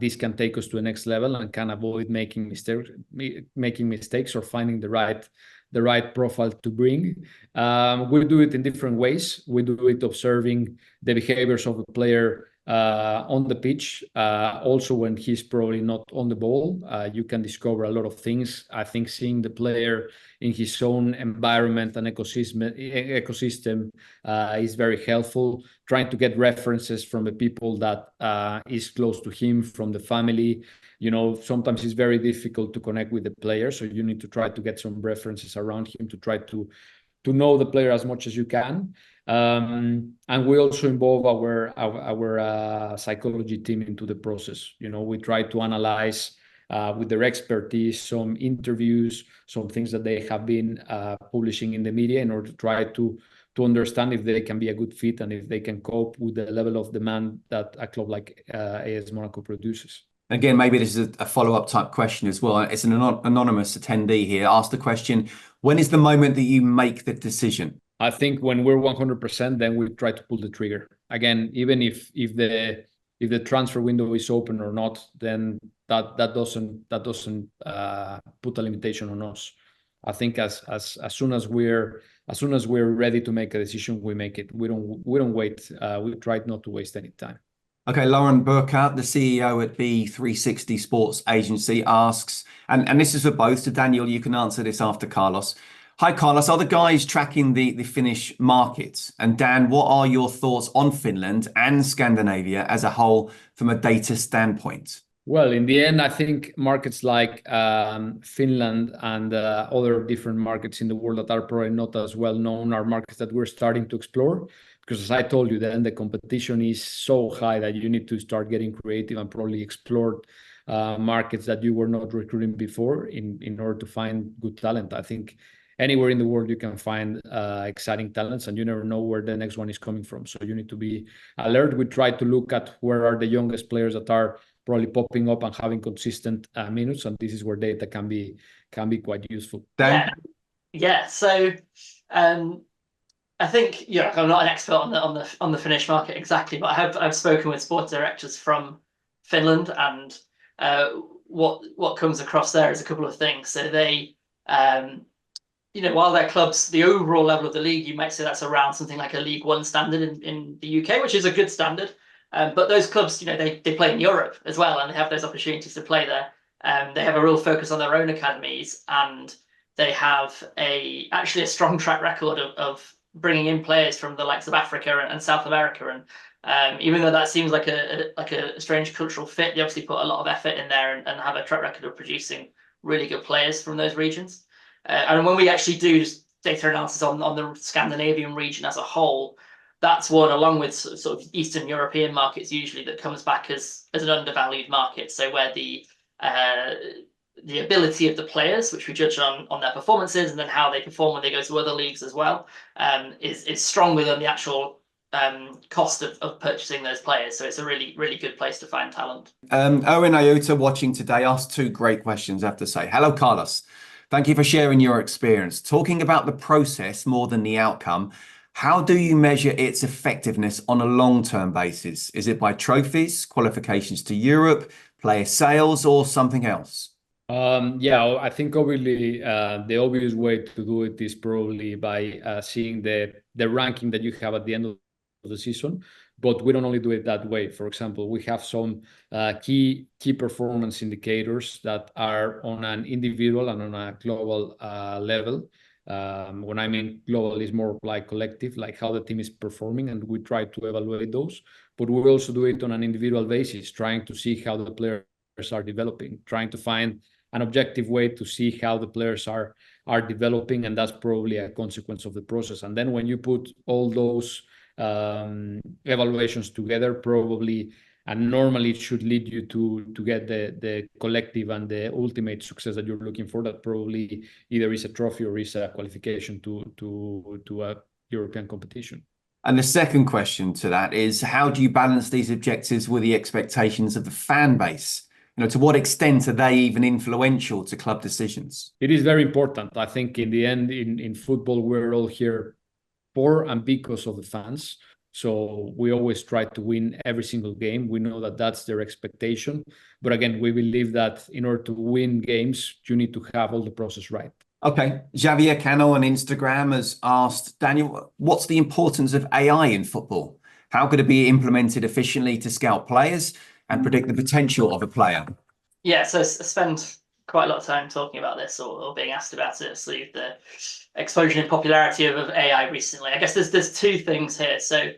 this can take us to the next level and can avoid making mistakes or finding the right profile to bring. We do it in different ways. We do it observing the behaviors of the player on the pitch. Also, when he's probably not on the ball, you can discover a lot of things. I think seeing the player in his own environment and ecosystem is very helpful. Trying to get references from the people that is close to him, from the family. You know, sometimes it's very difficult to connect with the player, so you need to try to get some references around him to try to know the player as much as you can. And we also involve our psychology team into the process. You know, we try to analyze with their expertise some interviews, some things that they have been publishing in the media, in order to try to understand if they can be a good fit and if they can cope with the level of demand that a club like AS Monaco produces. Again, maybe this is a follow-up type question as well. It's an anonymous attendee here. Asked the question, when is the moment that you make the decision? I think when we're 100%, then we try to pull the trigger. Again, even if the transfer window is open or not, then that doesn't put a limitation on us. I think as soon as we're ready to make a decision, we make it. We don't wait. We try not to waste any time. Okay, Lauren Burkhardt, the CEO at B360 Sports Agency, asks, and this is for both, so Daniel, you can answer this after Carlos. Hi, Carlos. Are the guys tracking the Finnish markets? And Dan, what are your thoughts on Finland and Scandinavia as a whole from a data standpoint? Well, in the end, I think markets like Finland and other different markets in the world that are probably not as well known are markets that we're starting to explore. Because as I told you, then the competition is so high that you need to start getting creative and probably explore markets that you were not recruiting before in order to find good talent. I think anywhere in the world you can find exciting talents, and you never know where the next one is coming from. So you need to be alert. We try to look at where are the youngest players that are probably popping up and having consistent minutes, and this is where data can be quite useful. Dan? Yeah. So I think I'm not an expert on the Finnish market exactly, but I've spoken with sports directors from Finland, and what comes across there is a couple of things. So they while their clubs, the overall level of the league, you might say that's around something like a League One standard in the UK, which is a good standard. But those clubs, they play in Europe as well, and they have those opportunities to play there. They have a real focus on their own academies, and they have actually a strong track record of bringing in players from the likes of Africa and South America. And even though that seems like a strange cultural fit, they obviously put a lot of effort in there and have a track record of producing really good players from those regions. And when we actually do data analysis on the Scandinavian region as a whole, that's one, along with sort of Eastern European markets usually, that comes back as an undervalued market. So where the ability of the players, which we judge on their performances and then how they perform when they go to other leagues as well, is stronger than the actual cost of purchasing those players. So it's a really, really good place to find talent. Owen Iota, watching today, asked two great questions, I have to say. Hello, Carlos. Thank you for sharing your experience. Talking about the process more than the outcome, how do you measure its effectiveness on a long-term basis? Is it by trophies, qualifications to Europe, player sales, or something else? Yeah, I think obviously the obvious way to do it is probably by seeing the ranking that you have at the end of the season. But we don't only do it that way. For example, we have some key performance indicators that are on an individual and on a global level. When I mean global, is more like collective, like how the team is performing, and we try to evaluate those. But we also do it on an individual basis, trying to see how the players are developing, trying to find an objective way to see how the players are developing, and that's probably a consequence of the process. And then when you put all those evaluations together, probably and normally it should lead you to get the collective and the ultimate success that you're looking for. That probably either is a trophy or is a qualification to a European competition. And the second question to that is, how do you balance these objectives with the expectations of the fan base? To what extent are they even influential to club decisions? It is very important. I think in the end, in football, we're all here for and because of the fans. So we always try to win every single game. We know that that's their expectation. But again, we believe that in order to win games, you need to have all the process right. Okay. Javier Cano on Instagram has asked, Daniel, what's the importance of AI in football? How could it be implemented efficiently to scout players and predict the potential of a player? Yeah, so I spend quite a lot of time talking about this or being asked about it. So the explosion in popularity of AI recently. I guess there's two things here. So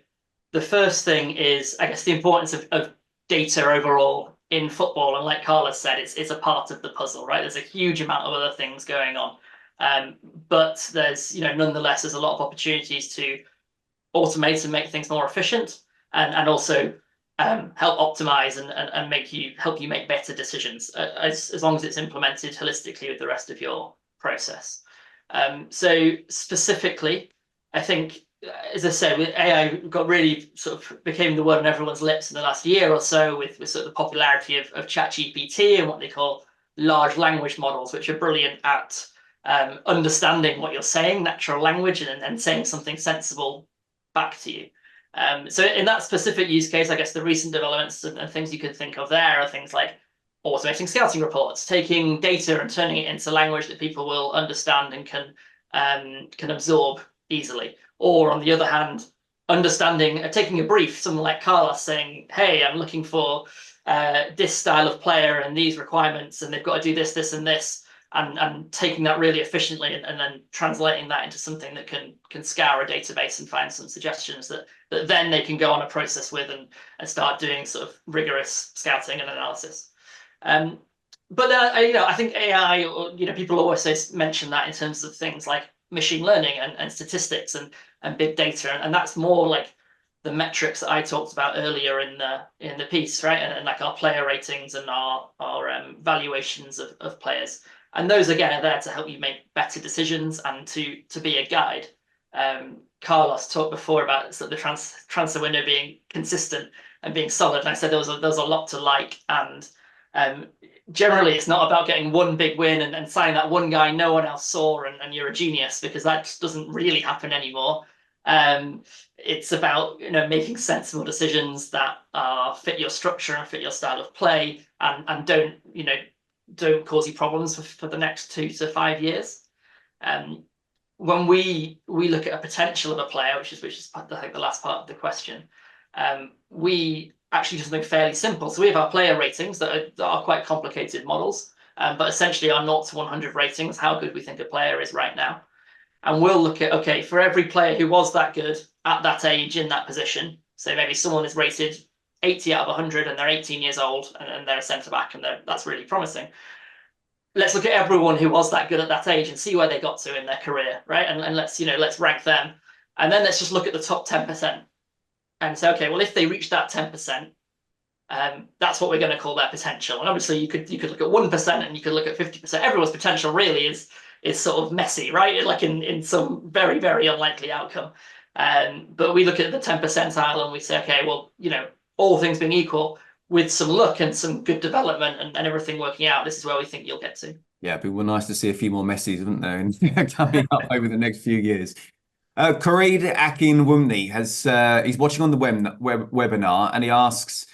the first thing is, I guess, the importance of data overall in football. And like Carlos said, it's a part of the puzzle, right? There's a huge amount of other things going on. But there's, nonetheless, there's a lot of opportunities to automate and make things more efficient, and also help optimize and help you make better decisions as long as it's implemented holistically with the rest of your process. So specifically, I think, as I said, with AI got really sort of became the word on everyone's lips in the last year or so with sort of the popularity of ChatGPT and what they call large language models, which are brilliant at understanding what you're saying, natural language, and then saying something sensible back to you. So in that specific use case, I guess the recent developments and things you could think of there are things like automating scouting reports, taking data and turning it into language that people will understand and can absorb easily. Or on the other hand, understanding, taking a brief, someone like Carlos saying, hey, I'm looking for this style of player and these requirements, and they've got to do this, this, and this, and taking that really efficiently and then translating that into something that can scour a database and find some suggestions that then they can go on a process with and start doing sort of rigorous scouting and analysis. But then, I think AI, or, people always mention that in terms of things like machine learning and statistics and big data, and that's more like the metrics that I talked about earlier in the piece, right? And like our player ratings and our valuations of players, and those again are there to help you make better decisions and to be a guide. Carlos talked before about sort of the transfer window being consistent and being solid, and I said there was a lot to like, and generally it's not about getting one big win and signing that one guy no one else saw and you're a genius, because that just doesn't really happen anymore. It's about making sensible decisions that fit your structure and fit your style of play, and don't cause you problems for the next 2 to 5 years. When we look at a potential of a player, which is I think the last part of the question, we actually do something fairly simple. So we have our player ratings that are quite complicated models, but essentially our 0 to 100 ratings, how good we think a player is right now. And we'll look at, okay, for every player who was that good at that age in that position, so maybe someone is rated 80 out of 100 and they're 18 years old and they're a centre-back and that's really promising. Let's look at everyone who was that good at that age and see where they got to in their career, right? And let's rank them. And then let's just look at the top 10% and say, okay, well, if they reach that 10%, that's what we're going to call their potential. And obviously you could look at 1% and you could look at 50%. Everyone's potential really is sort of messy, right? Like in some very, very unlikely outcome. But we look at the 10 percentile and we say, okay, well, all things being equal, with some luck and some good development and everything working out, this is where we think you'll get to. Yeah, it'd be nice to see a few more Messis, wouldn't there, coming up over the next few years. Khalid Akinwumi he's watching on the webinar, and he asks,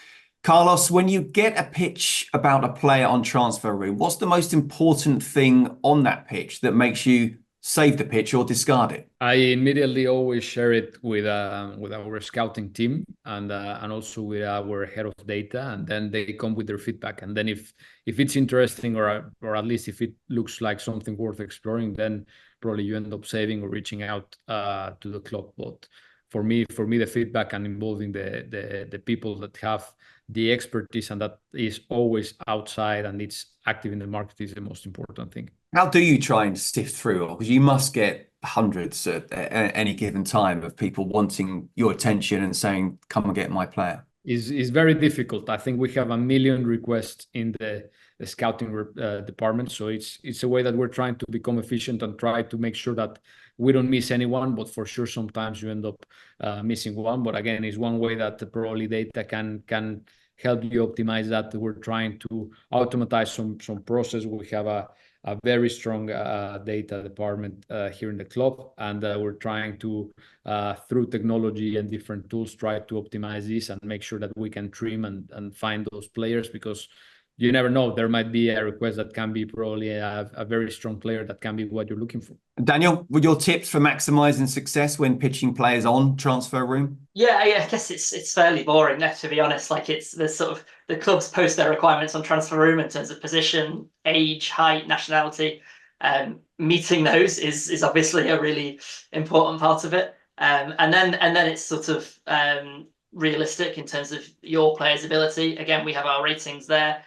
Carlos, when you get a pitch about a player on TransferRoom, what's the most important thing on that pitch that makes you save the pitch or discard it? I immediately always share it with our scouting team and also with our head of data, and then they come with their feedback. And then if it's interesting or at least if it looks like something worth exploring, then probably you end up saving or reaching out to the club. But for me, the feedback and involving the people that have the expertise and that is always outside and it's active in the market is the most important thing. How do you try and sift through? Because you must get hundreds at any given time of people wanting your attention and saying, come and get my player. It's very difficult. I think we have 1 million requests in the scouting department. So it's a way that we're trying to become efficient and try to make sure that we don't miss anyone, but for sure sometimes you end up missing one. But again, it's one way that probably data can help you optimize that. We're trying to automatize some process. We have a very strong data department here in the club, and we're trying to, through technology and different tools, try to optimize this and make sure that we can trim and find those players, because you never know, there might be a request that can be probably a very strong player that can be what you're looking for. Daniel, with your tips for maximizing success when pitching players on TransferRoom? Yeah, I guess it's fairly boring, to be honest. Like there's sort of the clubs post their requirements on TransferRoom in terms of position, age, height, nationality. Meeting those is obviously a really important part of it. And then it's sort of realistic in terms of your player's ability. Again, we have our ratings there.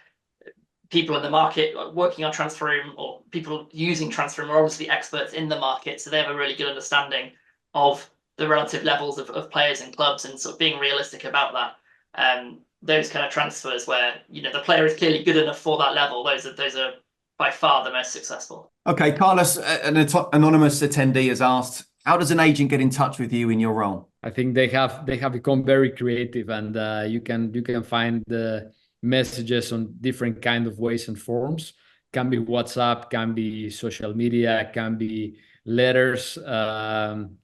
People in the market working on TransferRoom or people using TransferRoom are obviously experts in the market, so they have a really good understanding of the relative levels of players and clubs, and sort of being realistic about that. Those kind of transfers where the player is clearly good enough for that level, those are by far the most successful. Okay, Carlos, an anonymous attendee has asked, how does an agent get in touch with you in your role? I think they have become very creative, and you can find the messages on different kind of ways and forms. Can be WhatsApp, can be social media, can be letters,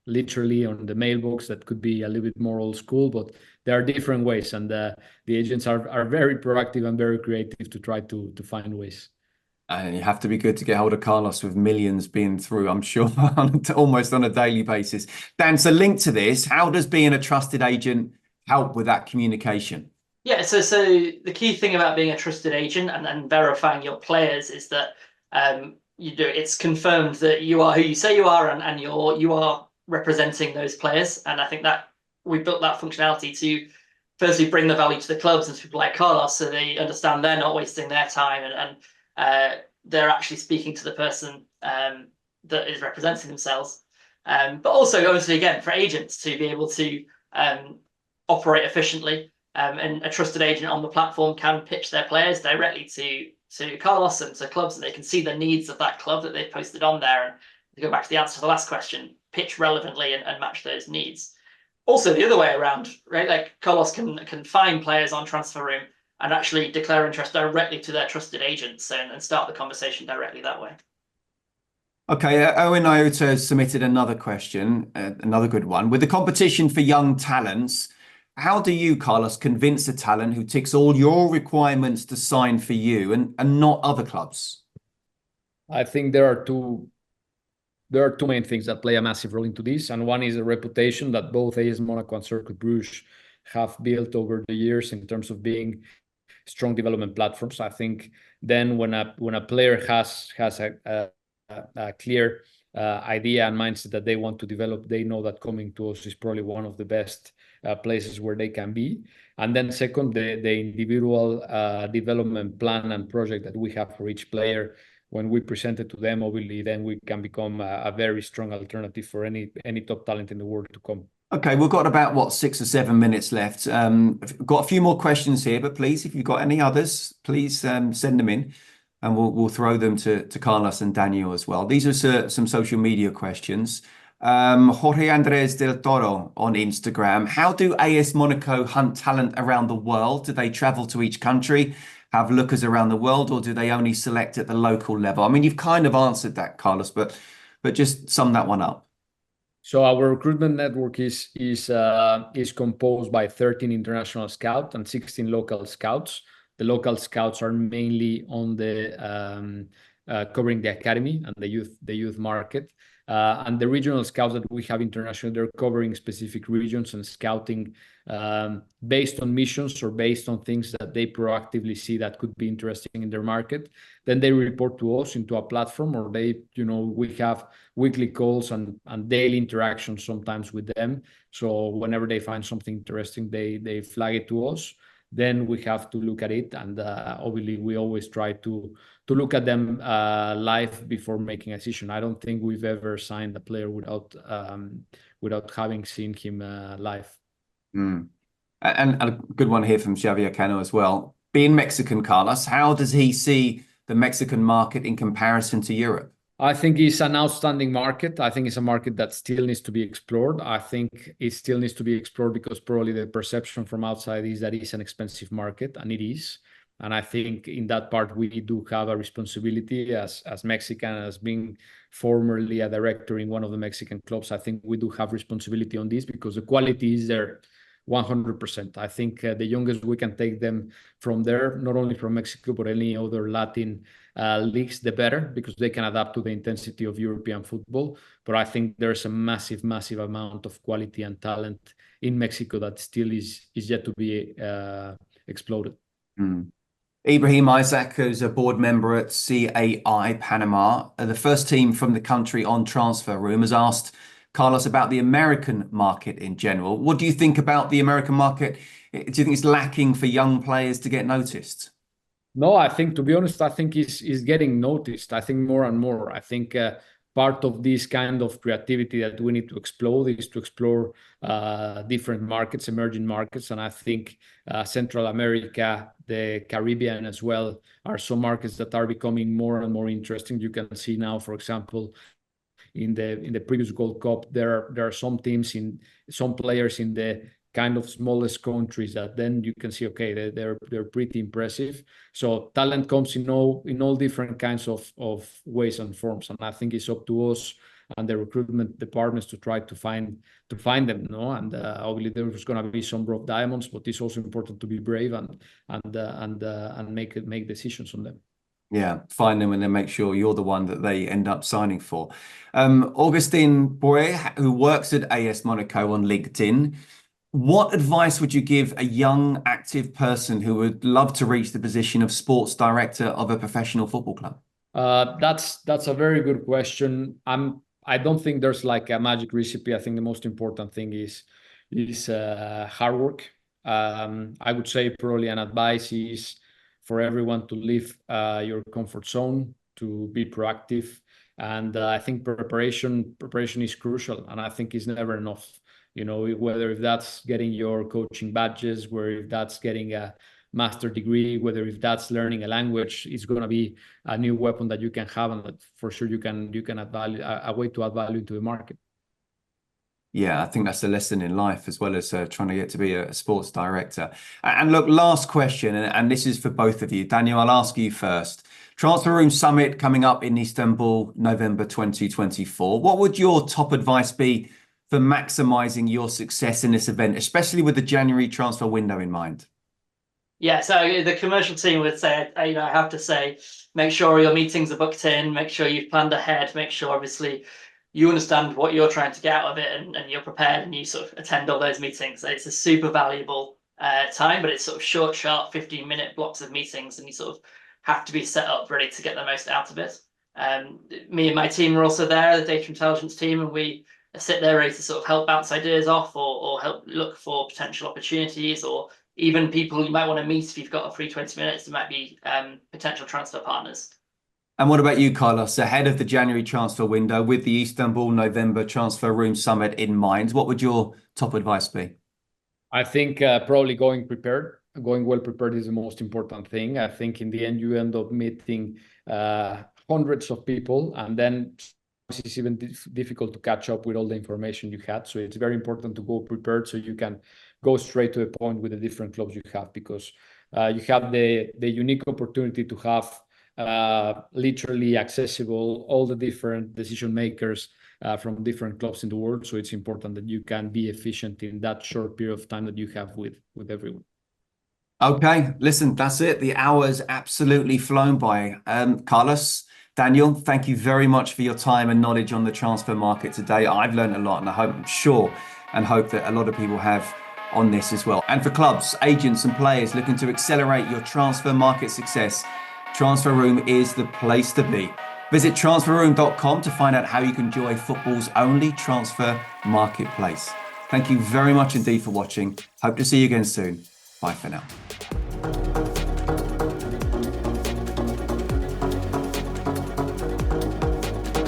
literally on the mailbox. That could be a little bit more old school, but there are different ways, and the agents are very proactive and very creative to try to find ways. And you have to be good to get hold of Carlos with millions being through, I'm sure, almost on a daily basis. Dan, so linked to this, how does being a trusted agent help with that communication? Yeah, so the key thing about being a trusted agent and verifying your players is that it's confirmed that you are who you say you are, and you are representing those players. And I think that we built that functionality to firstly bring the value to the clubs and to people like Carlos, so they understand they're not wasting their time and they're actually speaking to the person that is representing themselves. But also, obviously, again, for agents to be able to operate efficiently. And a trusted agent on the platform can pitch their players directly to Carlos and to clubs, and they can see the needs of that club that they've posted on there. And to go back to the answer to the last question, pitch relevantly and match those needs. Also, the other way around, right? Like Carlos can find players on TransferRoom and actually declare interest directly to their trusted agents and start the conversation directly that way. Okay, Owen Iota has submitted another question, another good one. With the competition for young talents, how do you, Carlos, convince a talent who ticks all your requirements to sign for you and not other clubs? I think there are two main things that play a massive role into this, and one is a reputation that both AS Monaco and Cercle Bruges have built over the years in terms of being strong development platforms. I think then when a player has a clear idea and mindset that they want to develop, they know that coming to us is probably one of the best places where they can be. And then second, the individual development plan and project that we have for each player, when we present it to them, obviously, then we can become a very strong alternative for any top talent in the world to come. Okay, we've got about, what, 6 or 7 minutes left. I've got a few more questions here, but please, if you've got any others, please send them in and we'll throw them to Carlos and Daniel as well. These are some social media questions. Jorge Andres del Toro on Instagram. How do AS Monaco hunt talent around the world? Do they travel to each country, have lookers around the world, or do they only select at the local level? I mean, you've kind of answered that, Carlos, but just sum that one up. So our recruitment network is composed by 13 international scouts and 16 local scouts. The local scouts are mainly on the covering the academy and the youth market. And the regional scouts that we have internationally, they're covering specific regions and scouting based on missions or based on things that they proactively see that could be interesting in their market. Then they report to us into a platform, or we have weekly calls and daily interactions sometimes with them. So whenever they find something interesting, they flag it to us. Then we have to look at it, and obviously we always try to look at them live before making a decision. I don't think we've ever signed a player without having seen him live. And a good one here from Xavier Cano as well. Being Mexican, Carlos, how does he see the Mexican market in comparison to Europe? I think it's an outstanding market. I think it's a market that still needs to be explored. I think it still needs to be explored because probably the perception from outside is that it's an expensive market, and it is. And I think in that part, we do have a responsibility as Mexican, as being formerly a director in one of the Mexican clubs. I think we do have responsibility on this because the quality is there 100%. I think the youngest we can take them from there, not only from Mexico, but any other Latin leagues, the better, because they can adapt to the intensity of European football. But I think there's a massive, massive amount of quality and talent in Mexico that still is yet to be exploded. Ibrahim Isaac, who's a board member at CAI Panama, the first team from the country on TransferRoom, has asked Carlos about the American market in general. What do you think about the American market? Do you think it's lacking for young players to get noticed? No, I think, to be honest, I think is getting noticed. I think more and more. I think part of this kind of creativity that we need to explode is to explore different markets, emerging markets. And I think Central America, the Caribbean as well, are some markets that are becoming more and more interesting. You can see now, for example, in the previous Gold Cup, there are some players in the kind of smallest countries that then you can see, okay, they're pretty impressive. So talent comes in all different kinds of ways and forms, and I think it's up to us and the recruitment departments to try to find them, no? And obviously there's going to be some rough diamonds, but it's also important to be brave and make decisions on them. Yeah, find them and then make sure you're the one that they end up signing for. Augustin Boyer, who works at AS Monaco on LinkedIn, what advice would you give a young, active person who would love to reach the position of sports director of a professional football club? That's a very good question. I don't think there's like a magic recipe. I think the most important thing is hard work. I would say probably an advice is for everyone to leave your comfort zone, to be proactive, and I think preparation is crucial, and I think it's never enough. You know, whether if that's getting your coaching badges, whether if that's getting a master degree, whether if that's learning a language, it's going to be a new weapon that you can have, and that for sure you can add value, a way to add value into the market. Yeah, I think that's a lesson in life as well as trying to get to be a sports director. And look, last question, and this is for both of you. Daniel, I'll ask you first. TransferRoom Summit coming up in Istanbul, November 2024. What would your top advice be for maximizing your success in this event, especially with the January transfer window in mind? Yeah, so the commercial team would say, I have to say, make sure your meetings are booked in, make sure you've planned ahead, make sure obviously you understand what you're trying to get out of it, and you're prepared and you sort of attend all those meetings. It's a super valuable time, but it's sort of short, sharp 15-minute blocks of meetings, and you sort of have to be set up ready to get the most out of it. Me and my team are also there, the data intelligence team, and we sit there ready to sort of help bounce ideas off or help look for potential opportunities, or even people you might want to meet if you've got a free 20 minutes. There might be potential transfer partners. And what about you, Carlos? Ahead of the January transfer window, with the Istanbul November TransferRoom Summit in mind, what would your top advice be? I think probably going well prepared is the most important thing. I think in the end, you end up meeting hundreds of people, and then it's even difficult to catch up with all the information you had. So it's very important to go prepared so you can go straight to the point with the different clubs you have, because you have the unique opportunity to have literally accessible all the different decision makers from different clubs in the world. So it's important that you can be efficient in that short period of time that you have with everyone. Okay, listen, that's it. The hour's absolutely flown by. Carlos, Daniel, thank you very much for your time and knowledge on the transfer market today. I've learned a lot, and I'm sure and hope that a lot of people have on this as well. And for clubs, agents and players looking to accelerate your transfer market success, TransferRoom is the place to be. Visit transferroom.com to find out how you can enjoy football's only transfer marketplace. Thank you very much indeed for watching. Hope to see you again soon. Bye for now.